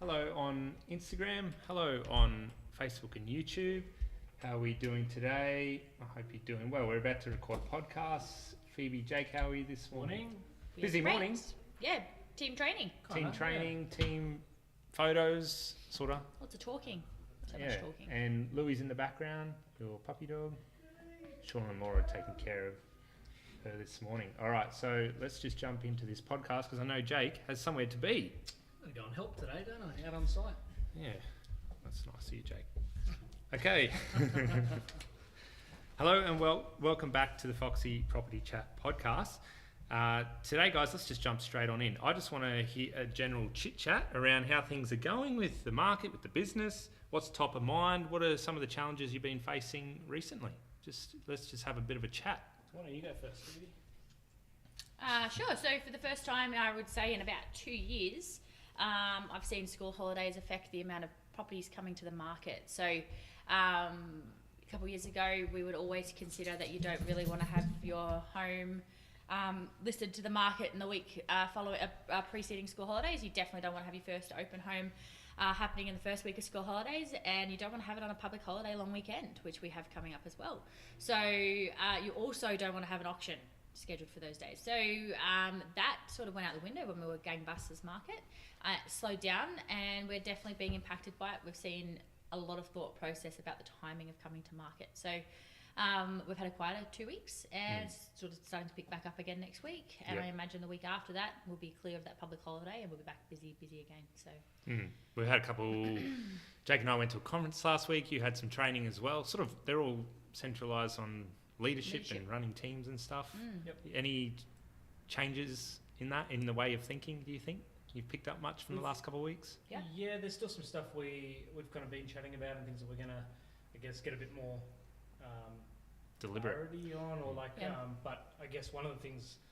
Hello on Instagram. Hello on Facebook and YouTube. How are we doing today? I hope you're doing well. We're about to record podcasts. Phoebe, Jake, how are you this morning? Busy Great. morning. Yeah, team training. Team photos, sort of. Lots of talking. Much talking. And Louie's in the background, your puppy dog. Sean and Laura are taking care of her this morning. All right, so let's just jump into this podcast because I know Jake has somewhere to be. I go and help today, don't I? Out on site. Yeah, that's nice of you, Jake. Okay. Hello and welcome back to the Foxy Property Chat podcast. Today, guys, let's just jump straight on in. I just want to hear a general chit chat around how things are going with the market, with the business. What's top of mind? What are some of the challenges you've been facing recently? Let's just have a bit of a chat. Why don't you go first, Phoebe? Sure. So for the first time, I would say in about 2 years, I've seen school holidays affect the amount of properties coming to the market. So a couple of years ago, we would always consider that you don't really want to have your home listed to the market in the week following preceding school holidays. You definitely don't want to have your first open home happening in the first week of school holidays, and you don't want to have it on a public holiday long weekend, which we have coming up as well. So you also don't want to have an auction scheduled for those days. So that sort of went out the window when we were gangbusters market. It slowed down, and we're definitely being impacted by it. We've seen a lot of thought process about the timing of coming to market. So we've had a quieter 2 weeks, and it's sort of starting to pick back up again next week. And I imagine the week after that we'll be clear of that public holiday, and we'll be back busy again. So we've had a couple. Jake and I went to a conference last week. You had some training as well. Sort of, they're all centralised on leadership and running teams and stuff. Any changes in the way of thinking, do you think? You've picked up much from the last couple of weeks? Yeah, there's still some stuff we've kind of been chatting about and things that we're going to, I guess, get a bit more deliberate clarity on, or but I guess one of the things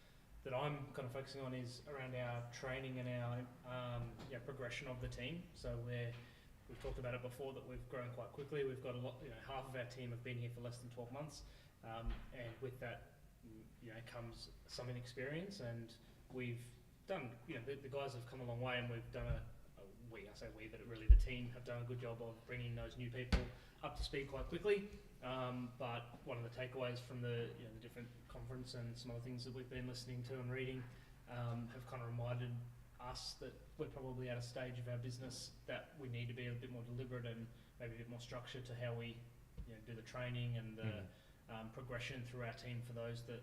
that I'm kind of focusing on is around our training and our progression of the team. So we've talked about it before that we've grown quite quickly. We've got a lot, half of our team have been here for less than 12 months. And with that, comes some inexperience, and we've done, the guys have come a long way, and we've done I say we, but really the team have done a good job of bringing those new people up to speed quite quickly. But one of the takeaways from the different conference and some other things that we've been listening to and reading have kind of reminded us that we're probably at a stage of our business that we need to be a bit more deliberate and maybe a bit more structured to how we do the training and the progression through our team for those that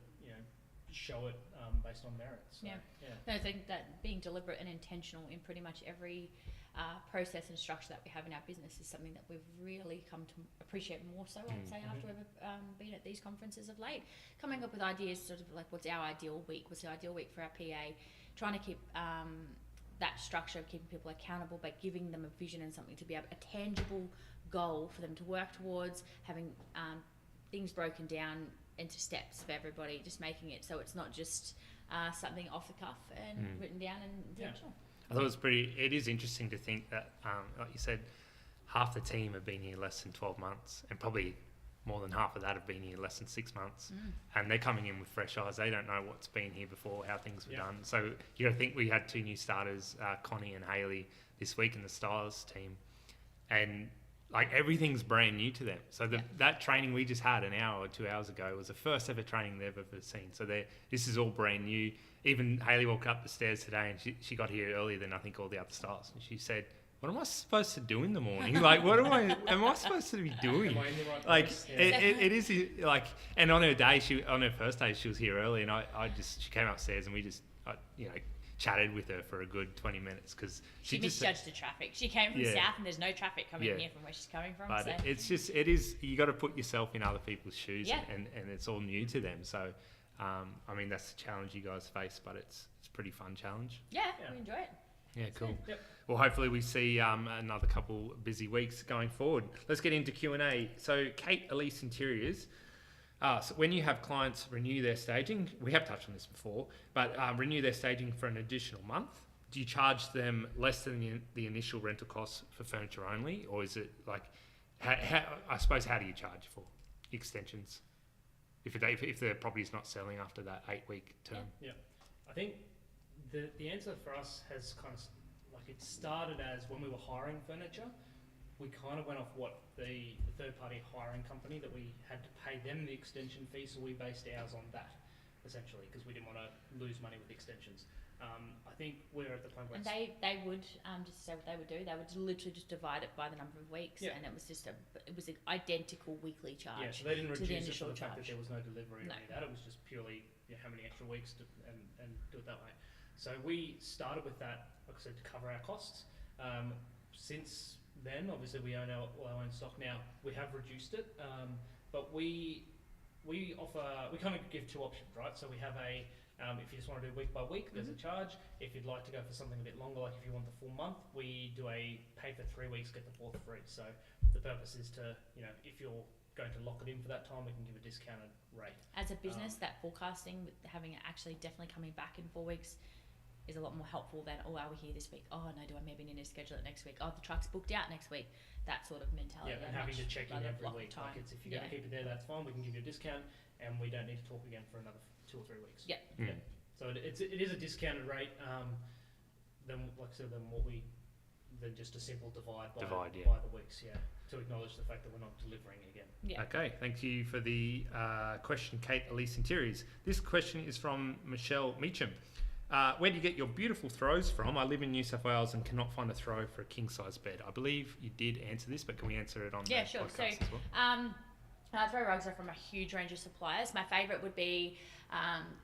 show it based on merit. So, No, I think that being deliberate and intentional in pretty much every process and structure that we have in our business is something that we've really come to appreciate more so, I'd say, after we've been at these conferences of late. Coming up with ideas, sort of like what's our ideal week, what's the ideal week for our PA, trying to keep that structure of keeping people accountable, but giving them a vision and something to be able, a tangible goal for them to work towards, having things broken down into steps for everybody, just making it so it's not just something off the cuff and written down and intentional. I thought it is interesting to think that, like you said, half the team have been here less than 12 months, and probably more than half of that have been here less than 6 months. And they're coming in with fresh eyes. They don't know what's been here before, how things were done. So you got to think we had 2 new starters, Connie and Hayley, this week in the Stylist team. And like everything's brand new to them. So that training we just had an hour or 2 hours ago was the first ever training they've ever seen. So this is all brand new. Even Hayley walked up the stairs today, and she got here earlier than I think all the other stylists. And she said, "What am I supposed to do in the morning? Like, am I supposed to be doing?" Am I in the right like, place? it is like, and on her first day, she was here early, and she came upstairs, and we just, chatted with her for a good 20 minutes because she misjudged the traffic. She came from south, and there's no traffic coming here from where she's coming from. But it is you got to put yourself in other people's shoes, and it's all new to them. So, that's the challenge you guys face, but it's a pretty fun challenge. Yeah, we enjoy it. Yeah, cool. Yep. Well, hopefully we see another couple busy weeks going forward. Let's get into Q&A. So, Kate, Elise Interiors. So when you have clients renew their staging, we have touched on this before, but renew their staging for an additional month, do you charge them less than the initial rental costs for furniture only? Or is it like, how do you charge for extensions if the property is not selling after that 8-week term? Yeah. I think the answer for us has kind of, like like it started as when we were hiring furniture, we kind of went off what the third-party hiring company that we had to pay them the extension fee, so we based ours on that, essentially, because we didn't want to lose money with extensions. I think we're at the point where And they would just say what they would do. They would literally just divide it by the number of weeks, Yeah. and it was an identical weekly charge. yeah, so they didn't to the reduce it for initial the fact that charge. there was no delivery or No. any of that. It was just purely how many extra weeks and do it that way. So we started with that, like I said, to cover our costs. Since then, obviously, we own our own stock now. We have reduced it, but we kind of give two options, right? So we have if you just want to do week by week, there's a charge. If you'd like to go for something a bit longer, like if you want the full month, we do a pay for 3 weeks, get the fourth free. So the purpose is to, if you're going to lock it in for that time, we can give a discounted rate. As a business, that forecasting with having it actually definitely coming back in 4 weeks is a lot more helpful than, oh, are we here this week? Oh no, do I maybe need to schedule it next week? Oh, the truck's booked out next week. That sort of mentality. Yeah, and having to check in every week. Time. Like if you're going to keep it there, that's fine. We can give you a discount, and we don't need to talk again for another 2 or 3 weeks. Yeah. Mm. So it is a discounted rate. Then, like I said, than just a simple divide by the weeks. Yeah, to acknowledge the fact that we're not delivering again. Yeah. Okay, thank you for the question, Kate Elise Interiors. This question is from Michelle Meacham. Where do you get your beautiful throws from? I live in New South Wales and cannot find a throw for a king-size bed. I believe you did answer this, but can we answer it on the podcast as well? Throw rugs are from a huge range of suppliers. My favourite would be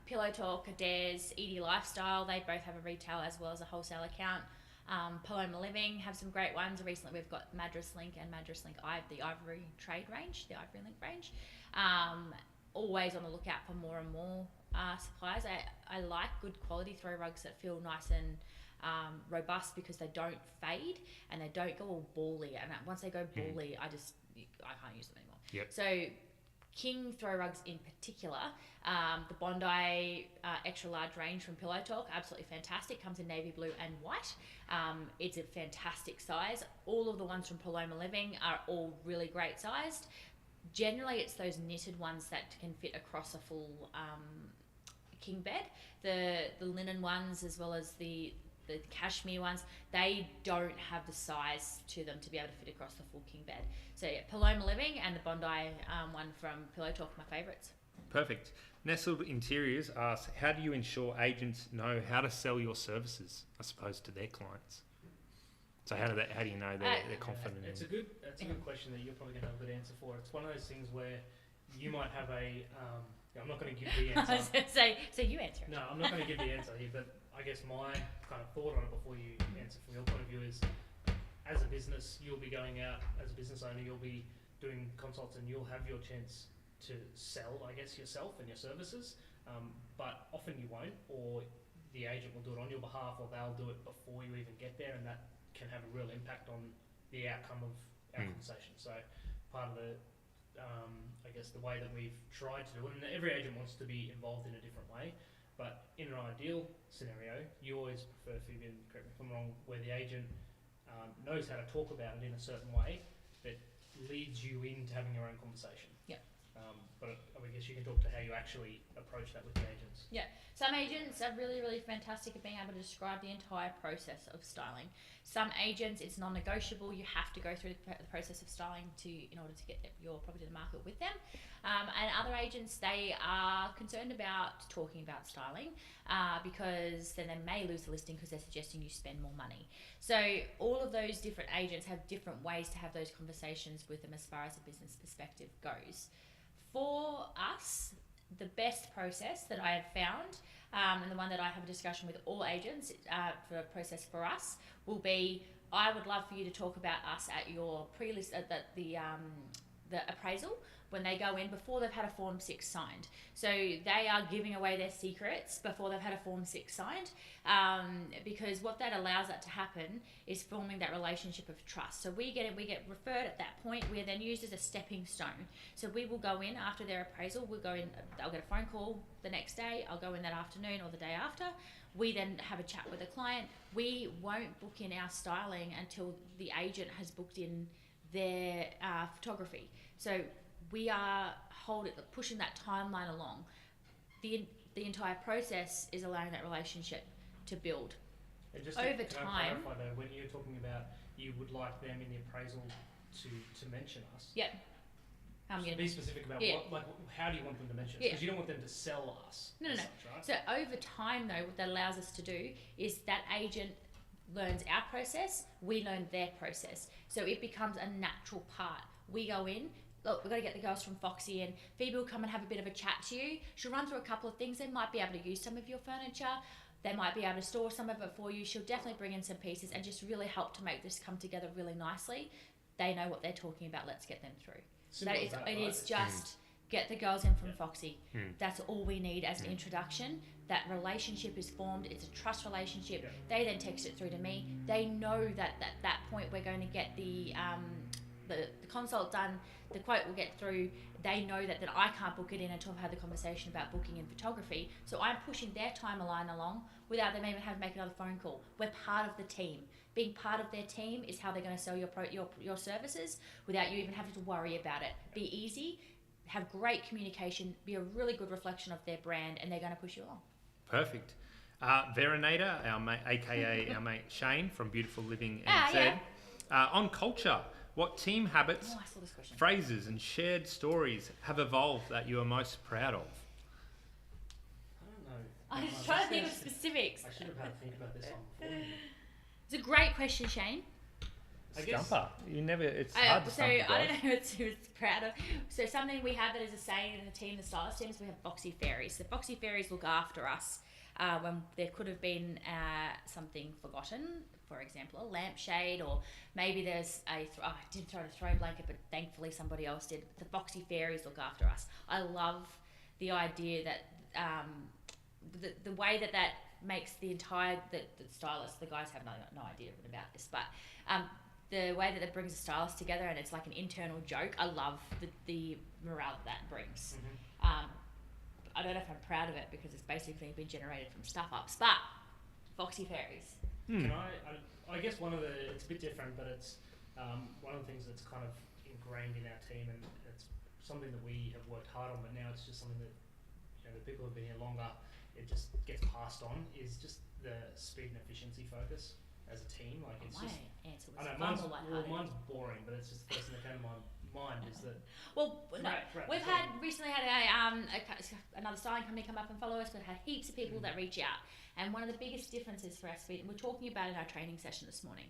Pillow Talk, Adair's, Edie Lifestyle. They both have a retail as well as a wholesale account. Paloma Living have some great ones. Recently we've got Madras Link and Madras Link the Ivory Trade range, the Ivory Link range. Always on the lookout for more and more suppliers. I like good quality throw rugs that feel nice and robust because they don't fade and they don't go all bally. And once they go bally, I can't use them anymore. Yep. So king throw rugs in particular, the Bondi extra large range from Pillow Talk, absolutely fantastic. Comes in navy blue and white. It's a fantastic size. All of the ones from Paloma Living are all really great sized. Generally, it's those knitted ones that can fit across a full king bed. The linen ones, as well as the cashmere ones, they don't have the size to them to be able to fit across the full king bed. So yeah, Paloma Living and the Bondi one from Pillow Talk are my favourites. Perfect. Nestled Interiors asks, how do you ensure agents know how to sell your services, I suppose, to their clients? So how do you know they're confident? It's a good question that you're probably going to have a good answer for. It's one of those things where you might have I'm not going to give the answer. I was going to say, so you answer it. No, I'm not going to give the answer here, but I guess my kind of thought on it before you answer from your point of view is, as a business, you'll be going out, as a business owner, you'll be doing consults and you'll have your chance to sell, I guess, yourself and your services, but often you won't, or the agent will do it on your behalf, or they'll do it before you even get there, and that can have a real impact on the outcome of our conversation. So part of the, I guess, the way that we've tried to do it, and every agent wants to be involved in a different way, but in an ideal scenario, you always prefer, Phoebe, and correct me if I'm wrong, where the agent knows how to talk about it in a certain way that leads you into having your own conversation. Yeah. But I guess you can talk to how you actually approach that with the agents. Yeah, some agents are really, really fantastic at being able to describe the entire process of styling. Some agents, it's non-negotiable. You have to go through the process of styling in order to get your property to the market with them. And other agents, they are concerned about talking about styling because then they may lose the listing because they're suggesting you spend more money. So all of those different agents have different ways to have those conversations with them as far as a business perspective goes. For us, the best process that I have found, and the one that I have a discussion with all agents for a process for us, will be, I would love for you to talk about us at your pre-list, at the appraisal, when they go in before they've had a Form 6 signed. So they are giving away their secrets before they've had a Form 6 signed, because what that allows that to happen is forming that relationship of trust. So we get referred at that point. We are then used as a stepping stone. So we will go in after their appraisal. We'll go in. I'll get a phone call the next day. I'll go in that afternoon or the day after. We then have a chat with the client. We won't book in our styling until the agent has booked in their photography. So we are pushing that timeline along. The entire process is allowing that relationship to build. And just over can time. I clarify though, when you're talking about you would like them in the appraisal to mention us. Yep. Just be specific about how do you want them to mention us? Because you don't want them to sell us. No. Such, right? So over time, though, what that allows us to do is that agent learns our process, we learn their process. So it becomes a natural part. We go in, look, we've got to get the girls from Foxy in. Phoebe will come and have a bit of a chat to you. She'll run through a couple of things. They might be able to use some of your furniture. They might be able to store some of it for you. She'll definitely bring in some pieces and just really help to make this come together really nicely. They know what they're talking about. Let's get them through. It is just get the girls in from Foxy. That's all we need as an introduction. That relationship is formed. It's a trust relationship. They then text it through to me. They know that at that point we're going to get the consult done. The quote will get through. They know that I can't book it in until I've had the conversation about booking in photography. So I'm pushing their timeline along without them even having to make another phone call. We're part of the team. Being part of their team is how they're going to sell your services without you even having to worry about it. Be easy, have great communication, be a really good reflection of their brand, and they're going to push you along. Perfect. Veronator, aka our mate Shane from Beautiful Living NZ. On culture, what team habits, phrases and shared stories have evolved that you are most proud of? I don't know. I was trying to think of specifics. I should have had to think about this one before. It's a great question, Shane. Stumper. It's hard to stump you guys. I don't know what's proud of. So something we have that is a saying in the team, the stylist teams, we have Foxy Fairies. The Foxy Fairies look after us when there could have been something forgotten, for example, a lampshade, or maybe there's I didn't throw a throw blanket, but thankfully somebody else did. The Foxy Fairies look after us. I love the idea that the way that makes the entire the stylist, the guys have no idea about this, but the way that it brings the stylists together, and it's like an internal joke. I love the morale that brings. I don't know if I'm proud of it because it's basically been generated from stuff ups, but Foxy Fairies. Can I guess it's a bit different, but it's one of the things that's kind of ingrained in our team, and it's something that we have worked hard on, but now it's just something that the people who've been here longer, it just gets passed on, is just the speed and efficiency focus as a team. Like it's my just, answer was I know mine's boring, but it's just the first thing that came to my mind is that. Well, we've recently had another styling company come up and follow us. We've had heaps of people that reach out, and one of the biggest differences for our speed, and we're talking about in our training session this morning.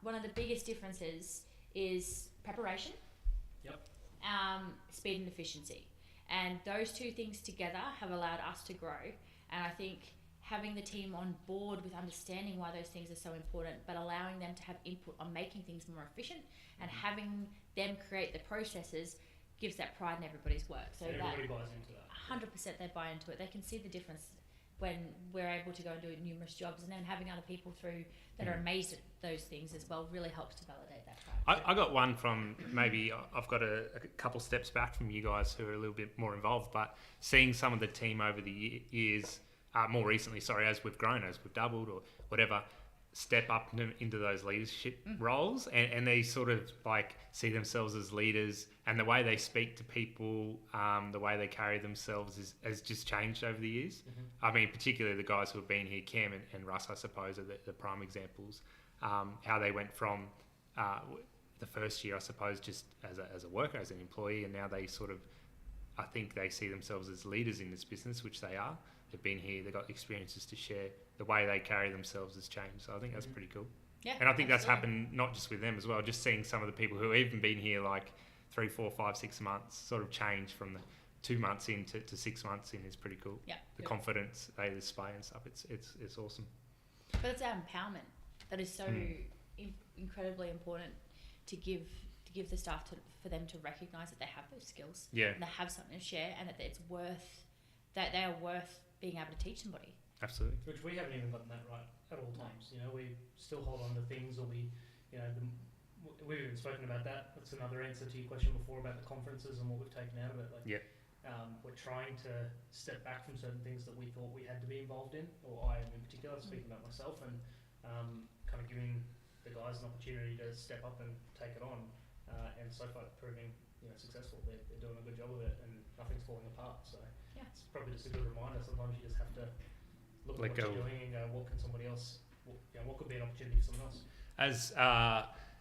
One of the biggest differences is preparation. Yep. Speed and efficiency. And those two things together have allowed us to grow. And I think having the team on board with understanding why those things are so important, but allowing them to have input on making things more efficient and having them create the processes gives that pride in everybody's work. So everybody buys into that. 100% they buy into it. They can see the difference when we're able to go and do numerous jobs, and then having other people through that are amazed at those things as well really helps to validate that pride. I got one from maybe I've got a couple steps back from you guys who are a little bit more involved, but seeing some of the team over the years, more recently, as we've grown, as we've doubled or whatever, step up into those leadership roles, and they sort of like see themselves as leaders, and the way they speak to people, the way they carry themselves has just changed over the years. I mean, particularly the guys who have been here, Cam and Russ, I suppose, are the prime examples. How they went from the first year, I suppose, just as a worker, as an employee, and now they sort of, I think they see themselves as leaders in this business, which they are. They've been here, they've got experiences to share. The way they carry themselves has changed. So I think that's pretty cool. Yeah, and I think that's happened not just with them as well, just seeing some of the people who have even been here like 3, 4, 5, 6 months sort of change from the 2 months in to 6 months in is pretty cool. Yeah. The confidence they display and stuff, it's awesome. But it's our empowerment that is so incredibly important to give the staff for them to recognise that they have those skills. Yeah. And they have something to share, and that that they are worth being able to teach somebody. Absolutely. Which we haven't even gotten that right at all times. We still hold on to things, or we've even spoken about that. That's another answer to your question before about the conferences and what we've taken out of it. We're trying to step back from certain things that we thought we had to be involved in, or I am in particular, speaking about myself, and kind of giving the guys an opportunity to step up and take it on. And so far, it's proving successful. They're doing a good job of it, and nothing's falling apart. So it's probably just a good reminder. Sometimes you just have to look at what you're doing and go, what can somebody else what could be an opportunity for someone else? As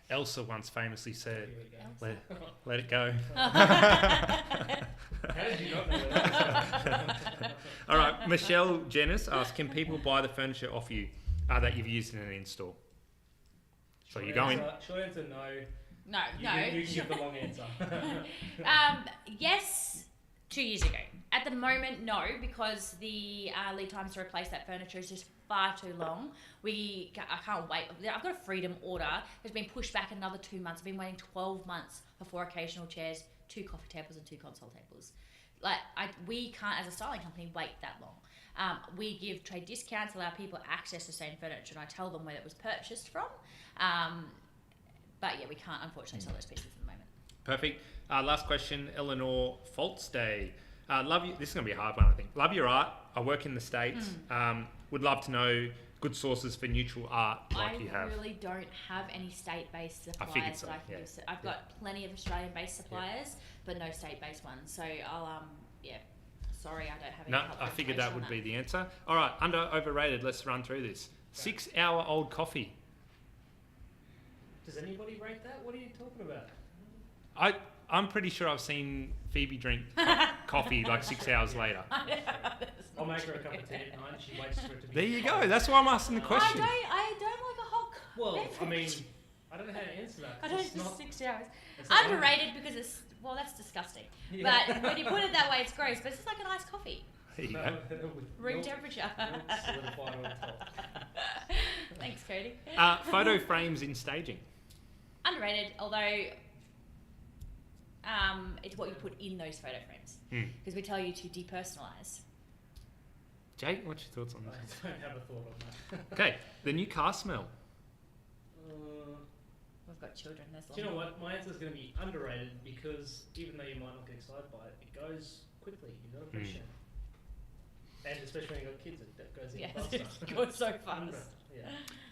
Elsa once famously said, Here we go. let it go. How did you not know that? All right, Michelle Janice asks, can people buy the furniture off you that you've used in an in-store? So you go in. Short answer, no. No, You can give the long answer. Yes, 2 years ago. At the moment, no, because the lead times to replace that furniture is just far too long. I can't wait. I've got a freedom order. It's been pushed back another 2 months. I've been waiting 12 months for 4 occasional chairs, 2 coffee tables, and 2 console tables. We can't, as a styling company, wait that long. We give trade discounts, allow people access to same furniture, and I tell them where it was purchased from. But yeah, we can't unfortunately sell those pieces at the moment. Perfect. Last question, Eleanor Foltstay. Love you. This is going to be a hard one, I think. Love your art. I work in the States. Would love to know good sources for neutral art like you have. I really don't have any state-based suppliers figured so, that I can yeah. use. I've got plenty of Australian-based suppliers, but no state-based ones. So I'll sorry, I don't have any. No, helpful I figured information that on would be the answer. All right, under overrated. Let's run through this. 6-hour-old coffee. Does anybody rate that? What are you talking about? I'm pretty sure I've seen Phoebe drink coffee like 6 hours later. I'll make her a cup of tea at night and she waits for it to be... There you go. That's why I'm asking the question. I don't like a hot Well, beverage. I mean, I don't know how to answer that. I don't It's not- 6 hours. it's not- Underrated because it's, well, that's disgusting. Yeah. But when you put it that way, it's gross. But it's just like an iced coffee. There you No, go. with Room milk- temperature. milk solidified on top. Thanks, Cody. Photo frames in staging. Underrated, although it's what you put in those photo frames. Because we tell you to depersonalise. Jake, what's your thoughts on I this? don't have a thought on that. Okay, the new car smell. We've got children. That's Do you know what? My answer is going to be underrated because even though you might not get excited by it, it goes quickly. You've got to appreciate it. And especially when you've got kids, it goes in Yeah, faster. it goes so fast. Yeah.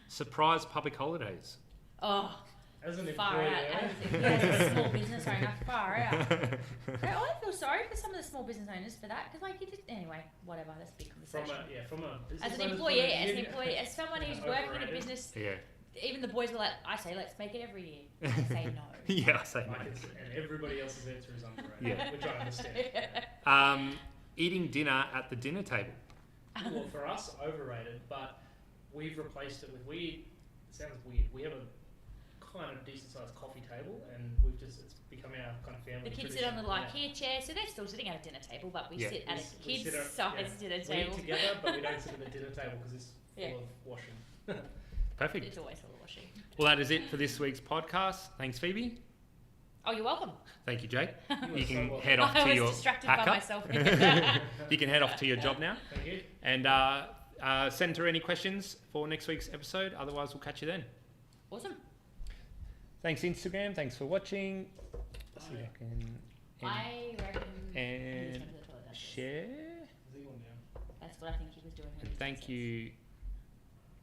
Surprise public holidays. Oh, As an far employer, out. As a small business owner, far out. I feel sorry for some of the small business owners for that because, anyway, whatever. That's a big conversation. from a business As an owner's employee, point of view, as someone who's working in a overrated. business, Yeah. even the boys were like, I say, let's make it every year. I say no. Yeah, I say and everybody else's answer is underrated, Yeah. which I understand. no. Eating dinner at the dinner table. Well, for us, overrated, but we've replaced it with it sounds weird. We have a kind of decent sized coffee table, and it's become our kind of family. The kids tradition. sit on the IKEA chair, so they're still sitting at a dinner table, but we Yeah. sit at a We kids' sit at- size dinner We table. eat together, but we don't sit at the dinner table because it's full Yeah. of washing. Perfect. It's always full of washing. Well, that is it for this week's podcast. Thanks, Phoebe. Oh, you're welcome. Thank you, Jake. You You are can so welcome. head off I to was your distracted pack by up. myself. You can head off to your job now. Thank you. And send through any questions for next week's episode. Otherwise, we'll catch you then. Awesome. Thanks, Instagram. Thanks for watching. Let's see if I can I reckon. and he was going to the toilet after this. share. Is he on now? That's what I think he was doing. when he And was thank downstairs. you